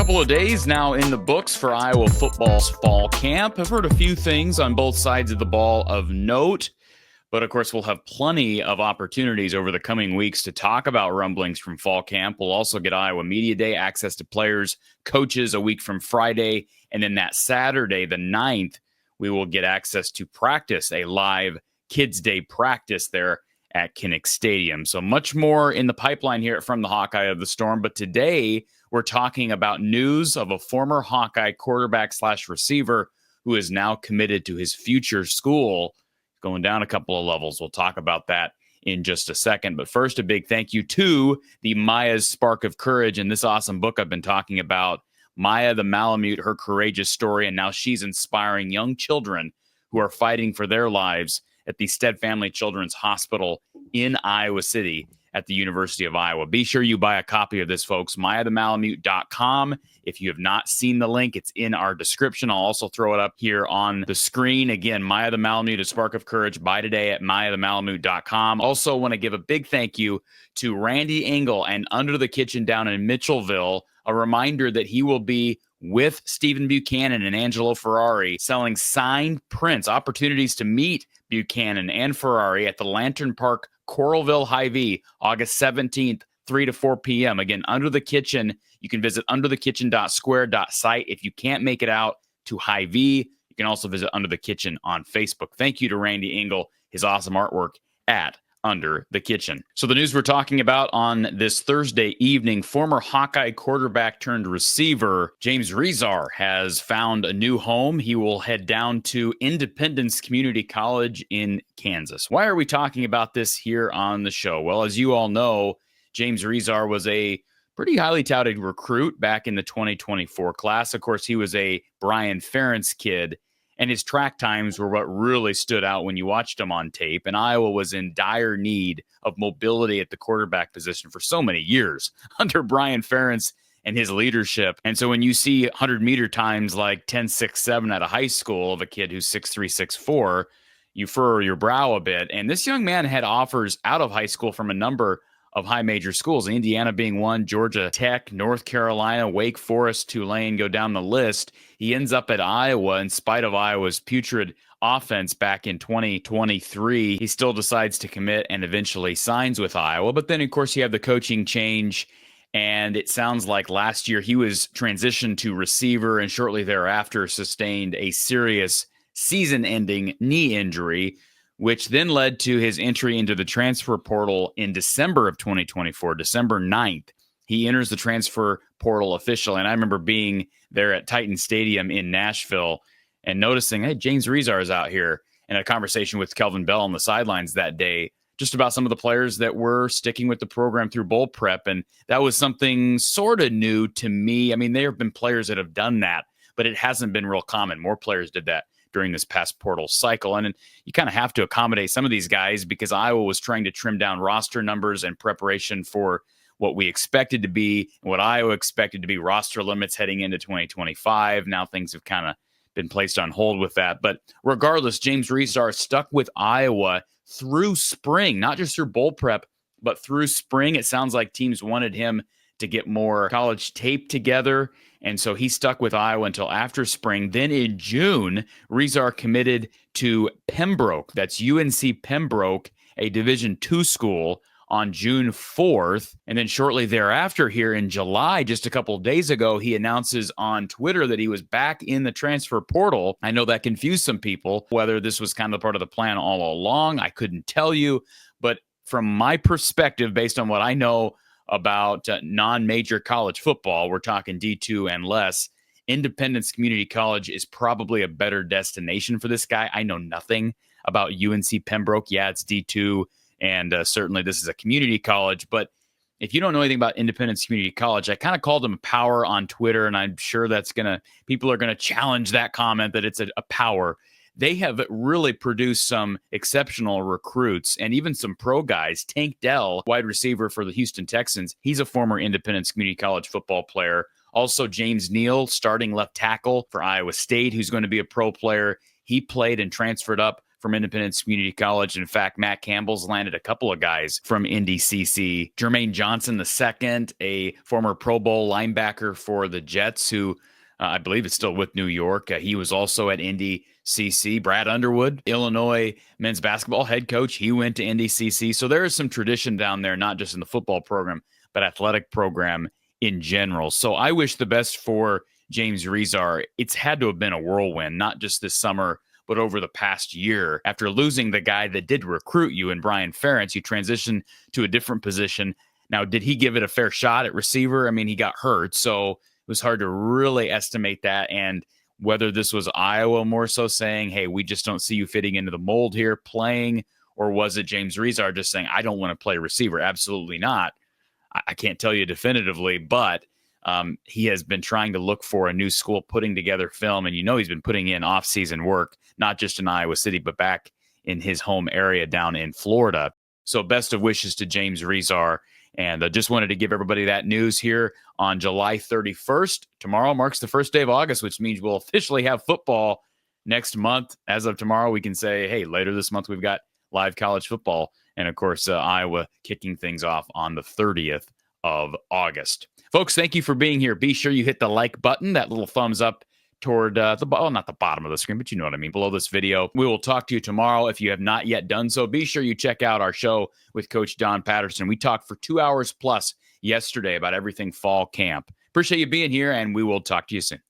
couple of days now in the books for Iowa football's fall camp. I've heard a few things on both sides of the ball of note, but of course we'll have plenty of opportunities over the coming weeks to talk about rumblings from fall camp. We'll also get Iowa Media Day, access to players, coaches a week from Friday, and then that Saturday, the 9th, we will get access to practice, a live Kids Day practice there at Kinnick Stadium. So much more in the pipeline here from the Hawkeye of the Storm, but today we're talking about news of a former Hawkeye quarterback / receiver who is now committed to his future school, going down a couple of levels. We'll talk about that in just a second. But first, a big thank you to the Maya's Spark of Courage and this awesome book I've been talking about, Maya the Malamute, her courageous story, and now she's inspiring young children who are fighting for their lives at the Stead Family Children's Hospital in Iowa City at the University of Iowa. Be sure you buy a copy of this, folks. MayaTheMalamute.com. If you have not seen the link, it's in our description. I'll also throw it up here on the screen. Again, Maya the Malamute, A Spark of Courage. Buy today at MayaTheMalamute.com. Also want to give a big thank you to Randy Engel and Under the Kitchen down in Mitchellville. A reminder that he will be with Stephen Buchanan and Angelo Ferrari selling signed prints, opportunities to meet Buchanan and Ferrari at the Lantern Park Coralville Hy-Vee, August 17th, 3 to 4 p.m. Again, Under the Kitchen. You can visit underthekitchen.square.site. If you can't make it out to Hy-Vee, you can also visit Under the Kitchen on Facebook. Thank you to Randy Engel, his awesome artwork at Under the Kitchen. So the news we're talking about on this Thursday evening, former Hawkeye quarterback turned receiver James Resar has found a new home. He will head down to Independence Community College in Kansas. Why are we talking about this here on the show? Well, as you all know, James Resar was a pretty highly touted recruit back in the 2024 class. Of course, he was a Brian Ferentz kid, and his track times were what really stood out when you watched him on tape. And Iowa was in dire need of mobility at the quarterback position for so many years under Brian Ferentz and his leadership. And so when you see 100-meter times like 10.67 at a high school of a kid who's 6'3", 6'4", you furrow your brow a bit. And this young man had offers out of high school from a number of high major schools, Indiana being one, Georgia Tech, North Carolina, Wake Forest, Tulane, go down the list. He ends up at Iowa in spite of Iowa's putrid offense back in 2023. He still decides to commit and eventually signs with Iowa. But then, of course, you have the coaching change, and it sounds like last year he was transitioned to receiver and shortly thereafter sustained a serious season-ending knee injury, which then led to his entry into the transfer portal in December of 2024, December 9th. He enters the transfer portal officially, and I remember being there at Titan Stadium in Nashville and noticing, hey, James Resar is out here, and a conversation with Kelvin Bell on the sidelines that day just about some of the players that were sticking with the program through bowl prep, and that was something sort of new to me. I mean, there have been players that have done that, but it hasn't been real common. More players did that during this past portal cycle. And you kind of have to accommodate some of these guys because Iowa was trying to trim down roster numbers in preparation for what we expected to be, what Iowa expected to be roster limits heading into 2025. Now things have kind of been placed on hold with that. But regardless, James Resar stuck with Iowa through spring, not just through bowl prep, but through spring. It sounds like teams wanted him to get more college tape together. And so he stuck with Iowa until after spring. Then in June, Rezar committed to Pembroke. That's UNC Pembroke, a Division II school, on June 4th. And then shortly thereafter, here in July, just a couple of days ago, he announces on Twitter that he was back in the transfer portal. I know that confused some people, whether this was kind of part of the plan all along. I couldn't tell you. But from my perspective, based on what I know about non-major college football, we're talking D2 and less, Independence Community College is probably a better destination for this guy. I know nothing about UNC Pembroke. Yeah, it's D2, and certainly this is a community college, but if you don't know anything about Independence Community College, I kind of called them a power on Twitter, and I'm sure people are going to challenge that comment that it's a power. They have really produced some exceptional recruits and even some pro guys. Tank Dell, wide receiver for the Houston Texans, he's a former Independence Community College football player. Also, James Neal, starting left tackle for Iowa State, who's going to be a pro player. He played and transferred up from Independence Community College. In fact, Matt Campbell's landed a couple of guys from Indy CC. Jermaine Johnson II, a former Pro Bowl linebacker for the Jets, who I believe is still with New York. He was also at Indy CC. Brad Underwood, Illinois men's basketball head coach. He went to Indy CC. So there is some tradition down there, not just in the football program, but athletic program in general. So I wish the best for James Resar. It's had to have been a whirlwind, not just this summer, but over the past year. After losing the guy that did recruit you in Brian Ferentz, you transitioned to a different position. Now, did he give it a fair shot at receiver? I mean, he got hurt, so it was hard to really estimate that. And whether this was Iowa more so saying, hey, we just don't see you fitting into the mold here playing, or was it James Resar just saying, I don't want to play receiver? Absolutely not. I can't tell you definitively, but he has been trying to look for a new school, putting together film, and he's been putting in off-season work, not just in Iowa City, but back in his home area down in Florida. So best of wishes to James Resar, and I just wanted to give everybody that news here on July 31st. Tomorrow marks the first day of August, which means we'll officially have football next month. As of tomorrow, we can say, hey, later this month, we've got live college football. And, of course, Iowa kicking things off on the 30th of August. Folks, thank you for being here. Be sure you hit the like button, that little thumbs up toward not the bottom of the screen, but you know what I mean, below this video. We will talk to you tomorrow. If you have not yet done so, be sure you check out our show with Coach Don Patterson. We talked for 2 hours plus yesterday about everything fall camp. Appreciate you being here, and we will talk to you soon.